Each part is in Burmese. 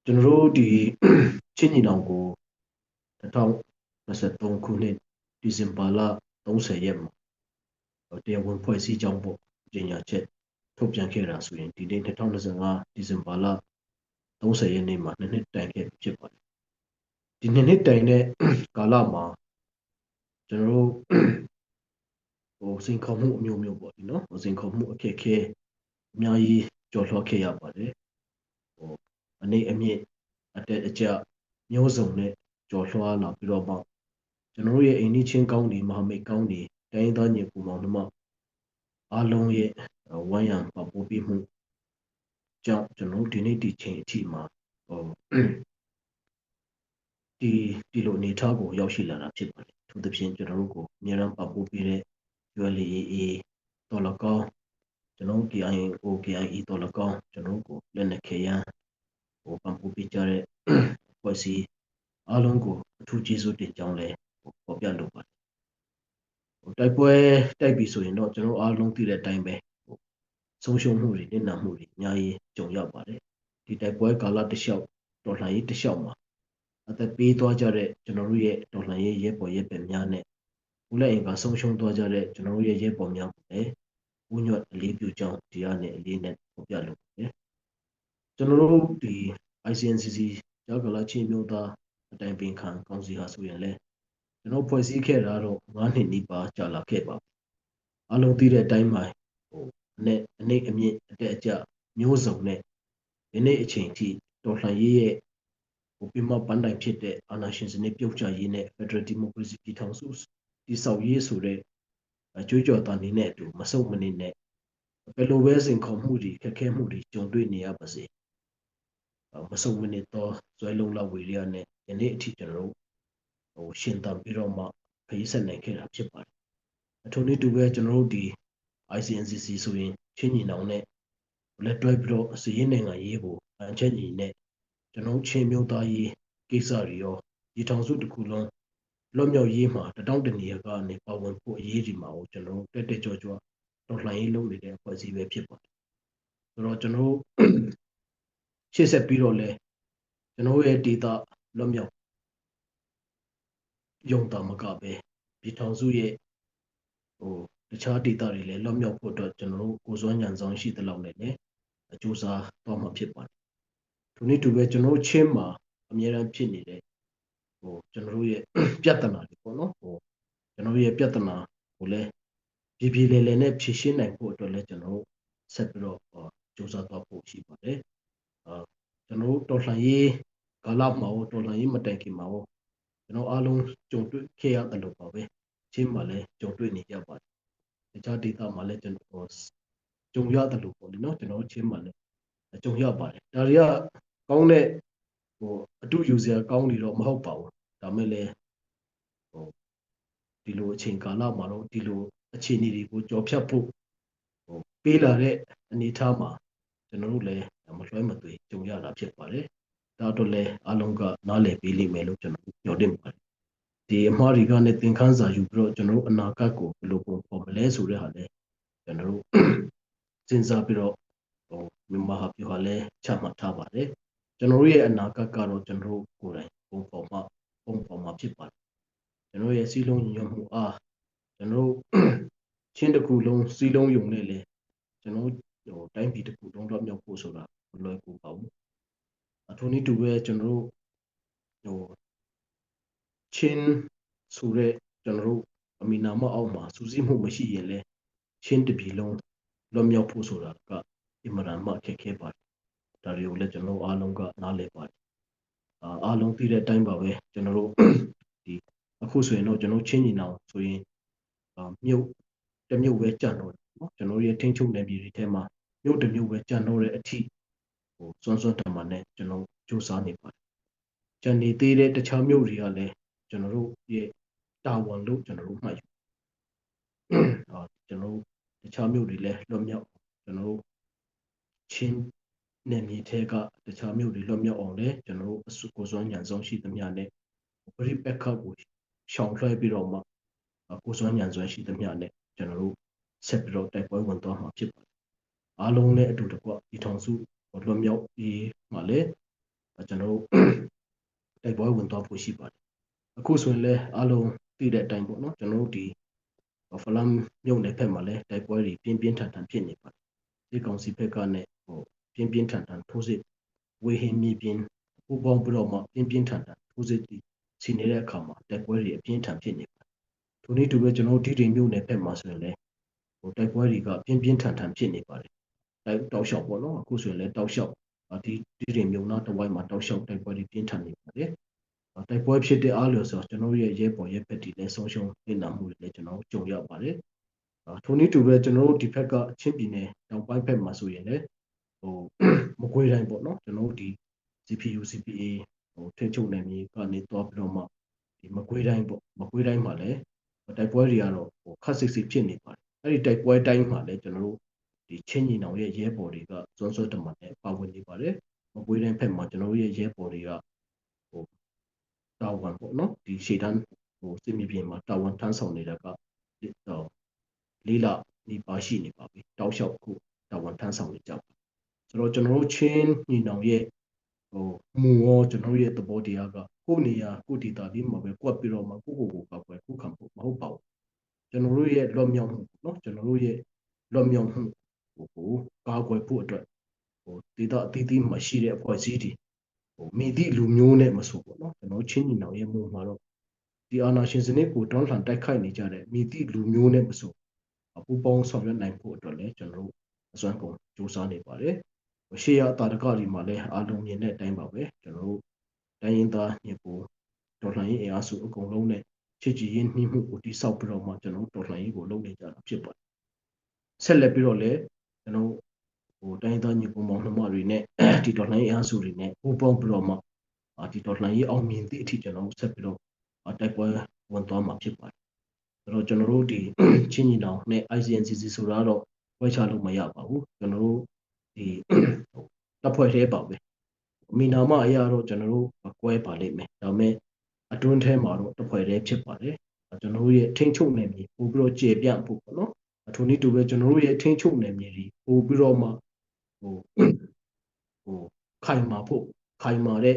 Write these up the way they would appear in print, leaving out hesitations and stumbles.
ကျွန်တော်တို့ဒီချင်းညီနောင်ကို2023ခုနှစ်ဒီဇင်ဘာလ30ရက်မှာတရားဝင်ဖွဲ့စည်းကြောင်းပေါ့ကြေညာချက်ထုတ်ပြန်ခဲ့တာဆိုရင်ဒီနေ့2025ဒီဇင်ဘာလ30ရက်နေ့မှာနှစ်တိုင်ခဲ့ဖြစ်ပါတယ်ဒီနှစ်တိုင်တဲ့ကာလမှာကျွန်တော်တို့စိန်ခေါ်မှုအမျိုးမျိုးပေါ့ဒီနော်စိန်ခေါ်မှုအခက်အခဲအများကြီးကျော်လွှားခဲ့ရပါတယ်အနေအမြင့်အတက်အကျမျိုးစုံနဲ့ကျော်လွှားလာပြီးတော့မှကျွန်တော်တို့ရဲ့အိမ်နီးချင်းကောင်းတွေမဟာမိတ်ကောင်းတွေတိုင်းသားညီကိုမောင်နှမအားလုံးရဲ့ဝမ်းရံပံ့ပိုးပေးမှုကြောင့်ကျွန်တော်တို့ဒီနေ့ဒီချိန်အထိမှာဒီလိုအနေထားကိုရောက်ရှိလာတာဖြစ်ပါတယ်သူသဖြင့်ကျွန်တော်တို့ကိုအများအားပံ့ပိုးပေးတဲ့ ULAA တော်လကောင်းကျွန်တော် KIO KIE တော်လကောင်းကျွန်တော်ကိုလက်နက်ခဲယမ်းပံ့ပိုးပေးကြတဲ့ဖွဲ့စည်းအားလုံးကိုအထူးကျေးဇူးတင်ကြောင်းလည်းပေါ်ပြလိုပါတယ်တိုက်ပွဲတိုက်ပြီဆိုရင်တော့ကျွန်တော်အားလုံးသိတဲ့အတိုင်းပဲဆုံးရှုံးမှုတွေနစ်နာမှုတွေအများကြီးကြုံရပါတယ်ဒီတိုက်ပွဲကာလတစ်လျှောက်တော်လှန်ရေးတစ်လျှောက်မှာအသက်ပေးသွားကြတဲ့ကျွန်တော်တို့ရဲ့တော်လှန်ရေးရဲဘော်ရဲဘက်များနဲ့ဦးလက်အင်ကဆုံးရှုံးသွားကြတဲ့ကျွန်တော်တို့ရဲ့ရဲဘော်များကိုလည်းဦးညွတ်အလေးပြုကြောင်းဒီကနေအလေးနဲ့ပေါ်ပြလိုပါတယ်ကျွန်တော်တို့ဒီ ICNCC ကြောက်ကလာချင်းမျိုးသားအတိုင်ပင်ခံကောင်စီဟာဆိုရင်လည်းကျွန်တော်ဖွဲ့စည်းခဲ့တာတော့9နှစ်နီးပါးကြာလာခဲ့ပါအလုံးသိတဲ့အတိုင်းမှာအနေအမြင့်အတက်အကျမျိုးစုံနဲ့ဒီနေ့အချိန်ထိတော်လှန်ရေးရဲ့ပြမပန်းတိုင်ဖြစ်တဲ့အာဏာရှင်စနစ်ပြုတ်ကျရေးနဲ့ Federal Democracy ပြည်ထောင်စုတည်ဆောက်ရေးဆိုတဲ့အကြွေးကြော်တာနေနဲ့အတူမဆုတ်မနေနဲ့ဘယ်လိုပဲစိန်ခေါ်မှုတွေခက်ခဲမှုတွေကြုံတွေ့နေရပါစေမဆုတ်မနေတော့ဇွဲလုံးလောက်ဝေရနဲ့ယနေ့အထိကျွန်တော်တို့ရှင်သန်ပြီးတော့မှခရီးဆက်နိုင်ခဲ့တာဖြစ်ပါတယ်အထူးနည်းတူပဲကျွန်တော်တို့ဒီ ICNCC ဆိုရင်ချင်းညီနောင်နဲ့လက်တွဲပြီးတော့စီးရင်နိုင်ငံရေးကိုအန်ချက်ညီနဲ့ကျွန်တော်ချင်းမျိုးသားရေးကိစ္စတွေရောဒီထောင်စုတစ်ခုလုံးလွတ်မြောက်ရေးမှာတောင်းတနေရကနေပါဝင်ဖို့အရေးဒီမှာကိုကျွန်တော်တက်တက်ကြွကြွတော်လှန်ရေးလုပ်နေတဲ့အဖွဲ့အစည်းပဲဖြစ်ပါတယ်ဆိုတော့ကျွန်တော်ရှေ့ဆက်ပြီးတော့လဲကျွန်တော်ရဲ့ဒေတာလွတ်မြောက်ယုံတာမကပဲဒီထောင်စုရဲ့တခြားဒေတာတွေလည်းလွတ်မြောက်ဖို့အတွက်ကျွန်တော်တို့ကိုစွမ်းညံဆောင်ရှိတဲ့လောက်နဲ့လည်းအကျိုးစားတော့မှာဖြစ်ပါတယ်ဒီနေ့တူပဲကျွန်တော်ချင်းမှာအများအားဖြစ်နေတဲ့ကျွန်တော်တို့ရဲ့ပြဿနာတွေပေါ့နော်ကျွန်တော်ရဲ့ပြဿနာကိုလည်းပြည်လဲလဲနဲ့ဖြေရှင်းနိုင်ဖို့အတွက်လည်းကျွန်တော်ဆက်ပြီးတော့စူးစမ်းသွားဖို့ရှိပါတယ်ကျွန်တော်တော်လှန်ရေးကာလမှာတော်လှန်ရေးမတိုင်ခင်မှာကျွန်တော်အားလုံးကြုံတွေ့ခဲ့ရတယ်လို့ပါပဲချင်းမှာလည်းကြုံတွေ့နေကြပါတယ်တခြားဒေသမှာလည်းကျွန်တော်ကြုံရတယ်လို့ပေါ့လေနော်ကျွန်တော်ချင်းမှာလည်းကြုံရပါတယ်ဒါတွေကကောင်းတဲ့အတူယူစရာကောင်းနေတော့မဟုတ်ပါဘူးဒါမဲ့လည်းဒီလိုအချိန်ကာလမှာတော့ဒီလိုအခြေအနေတွေကိုကြော်ဖြတ်ဖို့ပေးလာတဲ့အနေအထားမှာကျွန်တော်တို့လည်းမလွှဲမသွေကြုံရတာဖြစ်ပါတယ်ဒါတော့လည်းအလုံးကနားလည်ပေးလိမ့်မယ်လို့ကျွန်တော်ညွှန်တင်ပါတယ်ဒီအမှားတွေကလည်းသင်ခန်းစာယူပြီးတော့ကျွန်တော်တို့အနာဂတ်ကိုဘယ်လိုပုံဖော်မလဲဆိုတဲ့ဟာလည်းကျွန်တော်တို့စဉ်းစားပြီးတော့မြန်မာဟာပြောဟာလည်းချမှတ်ထားပါတယ်ကျွန်တော်တို့ရဲ့အနာဂတ်ကတော့ကျွန်တော်တို့ကိုယ်တိုင်ပုံဖော်မှာဖြစ်ပါတယ်ကျွန်တော်ရဲ့စီးလုံးညီညွတ်မှုအားကျွန်တော်ချင်းတစ်ခုလုံးစီးလုံးယုံနဲ့လေကျွန်တော်တိုင်းပြည်တစ်ခုလုံးတော့မြောက်ဖို့ဆိုတာမလွယ်ကူပါဘူးအထူးနည်းတူပဲကျွန်တော်ချင်းဆိုတဲ့ကျွန်တော်တို့အမီနာမအောက်မှာစူးစီးမှုမရှိရင်လည်းချင်းတစ်ပြည်လုံးလွတ်မြောက်ဖို့ဆိုတာကအင်မတန်မှခက်ခဲပါတယ်ဒါတွေကိုလည်းကျွန်တော်အားလုံးကနားလည်ပါတယ်အားလုံးသိတဲ့အတိုင်းပါပဲကျွန်တော်တို့ဒီအခုဆိုရင်တော့ကျွန်တော်ချင်းညီနောင်ဆိုရင်မြို့တစ်မြို့ပဲကြံတော့နော်ကျွန်တော်ရဲ့ထိန်းချုပ်နယ်မြေတွေထဲမှာမြို့တစ်မြို့ပဲကြံတော့တဲ့အထိစွန်းစွန်းတမန်နဲ့ကျွန်တော်စူးစမ်းနေပါတယ်ကြံနေသေးတဲ့တခြားမြို့တွေကလည်းကျွန်တော်တို့ရဲ့တာဝန်လို့ကျွန်တော်တို့မှတ်ယူကျွန်တော်တခြားမြို့တွေလည်းလွတ်မြောက်ကျွန်တော်ချင်းနယ်မြေထဲကတခြားမြို့တွေလွတ်မြောက်အောင်လည်းကျွန်တော်အစုကိုစွမ်းညံဆုံးရှိသမျှနဲ့ပရိပက္ခကိုရှောင်လွှဲပြီးတော့မှကိုစွမ်းညံစွမ်းရှိသမျှနဲ့ကျွန်တော်တို့ဆက်ပြီးတော့တိုက်ပွဲဝင်သွားမှာဖြစ်ပါတယ်အားလုံးလည်းအတူတကွဒီထောင်စုလွတ်မြောက်ပြီးမှလည်း ကျွန်တော်တို့တိုက်ပွဲဝင်သွားဖို့ရှိပါတယ်အခုဆိုရင်လည်းအားလုံးသိတဲ့အတိုင်းပေါ့နော်ကျွန်တော်တို့ဒီဖလမ်မြုပ်နယ်ဖက်မှာလည်းတိုက်ပွဲတွေပြင်းပြင်းထန်ထန်ဖြစ်နေပါတယ်ဒီကောင်စီဘက်ကနဲ့ပြင်းပြင်းထန်ထန်ထိုးစစ်ဝေဟင်မြေပြင်ပူပေါင်းပြီးတော့မှပြင်းပြင်းထန်ထန်ထိုးစစ်စီနေတဲ့အခါမှာတိုက်ပွဲတွေအပြင်းထန်ဖြစ်နေပါတယ်ထိုနည်းတူပဲကျွန်တော်တို့ဒီမြုပ်နယ်ဖက်မှာဆိုရင်လည်းတိုက်ပွဲတွေကပြင်းပြင်းထန်ထန်ဖြစ်နေပါတယ်တောက်လျှောက်ပေါ့နော်အခုဆိုရင်လည်းတောက်လျှောက်ဒီမြုံနာတဝိုင်းမှာတောက်လျှောက်တိုက်ပွဲတွေပြင်းထန်နေပါတယ်တိုက်ပွဲဖြစ်တဲ့အားလျော်ဆိုကျွန်တော်ရဲ့ရဲပေါ်ရဲဖက်တီလည်းဆုံးရှုံးနေတာမှုတွေလည်းကျွန်တော်ကြုံရပါတယ်ထိုနည်းတူပဲကျွန်တော်တို့ဒီဖက်ကချင်းပြည်နယ်တောင်ပိုင်းဖက်မှာဆိုရင်လည်းမကွေးတိုင်းပေါ့နော်ကျွန်တော်တို့ဒီ CPU CPA ထိချုပ်နယ်မြေကနေတော့ပြီးတော့မှဒီမကွေးတိုင်းပေါ့မကွေးတိုင်းမှာလည်းတိုက်ပွဲတွေကတော့ခက်စစ်စစ်ဖြစ်နေပါတယ်အဲ့ဒီတိုက်ပွဲတိုင်းမှာလည်းကျွန်တော်တို့ဒီချင်းညီနောင်ရဲ့ရဲဘော်တွေကစွန်းစွန်းတမန်နဲ့ပါဝင်နေပါတယ်မကွေးတိုင်းဖက်မှာကျွန်တော်တို့ရဲ့ရဲဘော်တွေကတာဝန်ပေါ့နော်ဒီရှေ့တန်းစစ်မြေပြင်မှာတာဝန်ထမ်းဆောင်နေတာကလေးလနေပါရှိနေပါပြီတောက်လျှောက်ခုတာဝန်ထမ်းဆောင်နေကြပါဆိုတော့ကျွန်တော်တို့ချင်းညီနောင်ရဲ့မူရောကျွန်တော်ရဲ့သဘောတရားကကိုယ်နေရာကိုယ်ဒေတာလေးမှာပဲကွက်ပြီးတော့မှကိုကာကွယ်ခုခံဖို့မဟုတ်ပါဘူးကျွန်တော်တို့ရဲ့လွတ်မြောက်မှုเนาะကျွန်တော်တို့ရဲ့လွတ်မြောက်မှုကိုကာကွယ်ဖို့အတွက်ဒေတာအသီးသီးမှာရှိတဲ့အဖွဲ့အစည်းတွေမိသည့်လူမျိုးနဲ့မဆိုပေါ့เนาะကျွန်တော်ချင်းညီနောင်ရဲ့မှုမှာတော့ဒီအာဏာရှင်စနစ်ကိုတောင်းထန်တိုက်ခိုက်နေကြတဲ့မိသည့်လူမျိုးနဲ့မဆိုပူပေါင်းဆောင်ရွက်နိုင်ဖို့အတွက်လည်းကျွန်တော်တို့အစွမ်းကုန်စူးစမ်းနေပါတယ်ရှေ့ရတာတကတွေမှာလည်းအားလုံးမြင်တဲ့အတိုင်းပါပဲကျွန်တော်တို့တိုင်းရင်းသားညီကိုတော်လှန်ရေးအင်အားစုအကုန်လုံးနဲ့ချစ်ကြည်ရင်းနှီးမှုကိုတိဆောက်ပြီးတော့မှကျွန်တော်တို့တော်လှန်ရေးကိုလုပ်နေကြတာဖြစ်ပါတယ်ဆက်လက်ပြီးတော့လည်းကျွန်တော်တိုင်းရင်းသားညီကိုမောင်နှမတွေနဲ့ဒီတော်လှန်ရေးအင်အားစုတွေနဲ့ပူးပေါင်းပြီးတော့မှဒီတော်လှန်ရေးအောင်မြင်သည့်အထိကျွန်တော်တို့ဆက်ပြီးတော့တိုက်ပွဲဝင်သွားမှာဖြစ်ပါတယ်ဆိုတော့ကျွန်တော်တို့ဒီချင်းညီနောင်နဲ့ ICNCC ဆိုတာတော့ဝဲချလို့မရပါဘူးကျွန်တော်တို့ဒီတပ်ဖွဲ့သေးပါပဲမိနာမအရာတော့ကျွန်တော်တို့ကွဲပါလိမ့်မယ်ဒါပေမဲ့အတွင်းထဲမှာတော့တပ်ဖွဲ့သေးဖြစ်ပါတယ်ကျွန်တော်တို့ရဲ့ထိန်းချုပ်နယ်မြေပို့ပြီးတော့ကျေပြန့်ဖို့ပေါ့နော်အထူးနည်းတူပဲကျွန်တော်တို့ရဲ့ထိန်းချုပ်နယ်မြေတွေပို့ပြီးတော့မှခိုင်မာဖို့ခိုင်မာတဲ့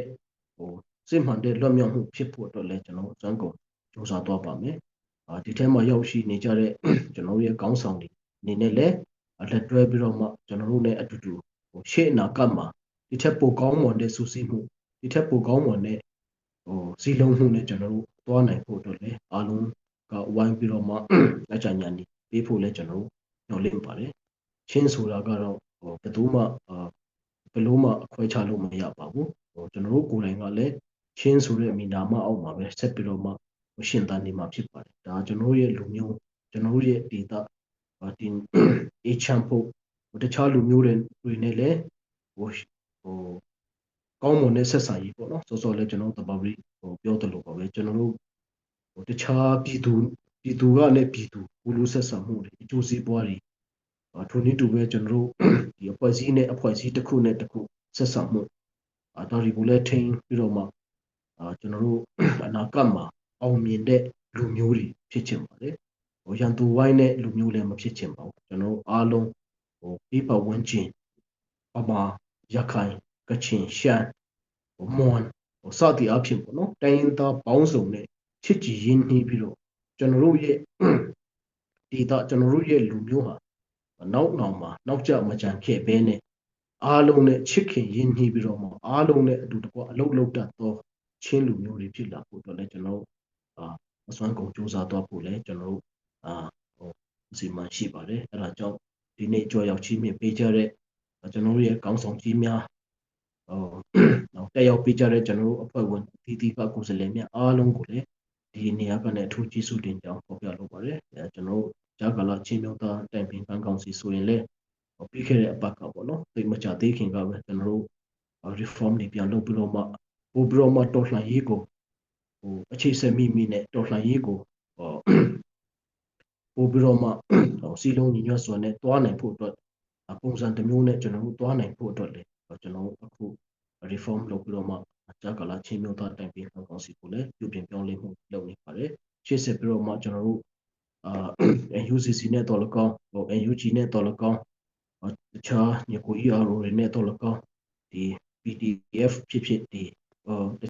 စစ်မှန်တဲ့လွတ်မြောက်မှုဖြစ်ဖို့အတွက်လည်းကျွန်တော်စမ်းကုန်စူးစမ်းသွားပါမယ်ဒီထဲမှာရောက်ရှိနေကြတဲ့ကျွန်တော်ရဲ့ခေါင်းဆောင်တွေအနေနဲ့လည်းလက်တွဲပြီးတော့မှကျွန်တော်တို့နဲ့အတူတူရှေ့အနာကမှာဒီထက်ပိုကောင်းမွန်တဲ့စုစည်းမှုဒီထက်ပိုကောင်းမွန်တဲ့စီလုံးမှုနဲ့ကျွန်တော်တို့သွားနိုင်ဖို့အတွက်လည်းအားလုံးကဝိုင်းပြီးတော့မှအကြံဉာဏ်တွေပေးဖို့လည်းကျွန်တော်တို့ညှော်လင့်ပါတယ်ချင်းဆိုတာကတော့ဘယ်သူမှဘယ်လိုမှအခွဲခြားလို့မရပါဘူးကျွန်တော်တို့ကိုယ်တိုင်ကလည်းချင်းဆိုတဲ့မိနာမအောက်မှာပဲဆက်ပြီးတော့မှရှင်သန်နေမှာဖြစ်ပါတယ်ဒါကျွန်တော်ရဲ့လူမျိုးကျွန်တော်ရဲ့ဒေတာဒီအေချမ်ဖို့တခြားလူမျိုးတွေနဲ့လည်းကောင်းမွန်တဲ့ဆက်ဆံရေးပေါ့နော်စောစောလည်းကျွန်တော်တဘာပြီးပြောသလိုပါပဲကျွန်တော်တို့တခြားပြည်သူကလည်းပြည်သူဘူးလို့ဆက်ဆံမှုတွေအကျိုးစီးပွားတွေထိုနည်းတူပဲကျွန်တော်တို့ဒီအဖွဲ့အစည်းနဲ့အဖွဲ့အစည်းတစ်ခုနဲ့တစ်ခုဆက်ဆံမှုဒါတွေကိုလည်းထိန်းပြီးတော့မှကျွန်တော်တို့အနာဂတ်မှာအောင်မြင်တဲ့လူမျိုးတွေဖြစ်ချင်ပါတယ်ရန်သူဝိုင်းတဲ့လူမျိုးလည်းမဖြစ်ချင်ပါဘူးကျွန်တော်တို့အားလုံးပြီးပတ်ဝန်းကျင်အမှာရခိုင်ကချင်ရှမ်းမွန်စသည်အဖြစ်ပေါ့နော်တိုင်းရင်းသားပေါင်းစုံနဲ့ချစ်ကြည်ရင်းနှီးပြီးတော့ကျွန်တော်တို့ရဲ့ဒေတာကျွန်တော်တို့ရဲ့လူမျိုးဟာနောက်နောက်ကျမကြံခဲ့ဘဲနဲ့အားလုံးနဲ့ချစ်ခင်ရင်းနှီးပြီးတော့မှအားလုံးနဲ့အတူတကွအလုပ်လုပ်တတ်သောချင်းလူမျိုးတွေဖြစ်လာဖို့အတွက်လည်းကျွန်တော်အစွမ်းကုန်စူးစမ်းသွားဖို့လည်းကျွန်တော်တို့အစီအမံရှိပါတယ်အဲဒါကြောင့်ဒီနေ့ကြော်ရောက်ချီးမြှင့်ပေးကြတဲ့ကျွန်တော်တို့ရဲ့ကောင်းဆောင်ကြီးများတက်ရောက်ပေးကြတဲ့ကျွန်တော်တို့အဖွဲ့ဝင်တီတီကကိုယ်စားလှယ်များအားလုံးကိုလည်းဒီနေရာကနေအထူးကျေးဇူးတင်ကြောင်းဖော်ပြလိုပါတယ်ကျွန်တော်တို့ဂျာကာလာချင်းမျိုးသားတိုင်ပင်ခံကောင်စီဆိုရင်လည်းပြီးခဲ့တဲ့အပတ်ကပေါ့နော်သိမချသေးခင်ကပဲကျွန်တော်တို့ reform တွေပြန်လုပ်ပြီးတော့မှပို့ပြီးတော့မှတော်လှန်ရေးကိုအခြေဆက်မိနဲ့တော်လှန်ရေးကိုပို့ပြီးတော့မှစီလုံးညီညွတ်စွာနဲ့တွားနိုင်ဖို့အတွက်ပုံစံတစ်မျိုးနဲ့ကျွန်တော်တို့တွားနိုင်ဖို့အတွက်လည်းကျွန်တော်အခု reform လုပ်ပြီးတော့မှဂျာကာလာချင်းမျိုးသားတိုင်ပင်ခံကောင်စီကိုလည်းပြုပြင်ပြောင်းလဲမှုလုပ်နေပါတယ်ရှေ့ဆက်ပြီးတော့မှကျွန်တော်တို့UCC နဲ့တော်လကောင်း NUG နဲ့တော်လကောင်းတခြားညီကို ERO တွေနဲ့တော်လကောင်းဒီ PDF ဖြစ်ဖြစ်ဒီ